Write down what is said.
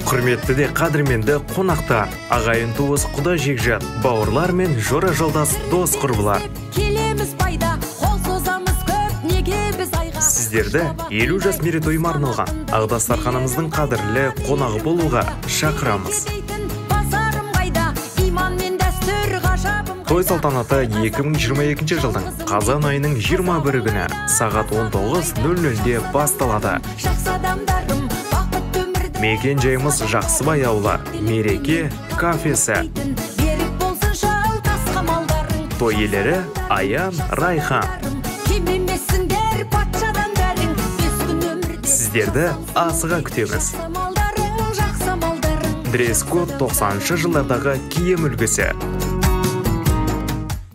Құрметті де қадірменді қонақтар, ағайын туыс, құда жекжат, бауырлар мен жора жолдас дос құрбылар. Келеміз пайда, қол созамыз көп, неге біз айға. Сіздерді 50 жас мерейтойыма арналған Ағдастарханымыздың қадірлі қонағы болуға шақырамыз. Той салтанаты 2022 жылдың қазан айының 21 күні сағат 19:00-де басталады. Мекен жайымыз Жақсыбай ауылы, Мереке кафесі. Той иелері Аян, Райхан. Сіздерді асыға күтеміз. Дресс-код 90-шы жылдардағы киім үлгісі.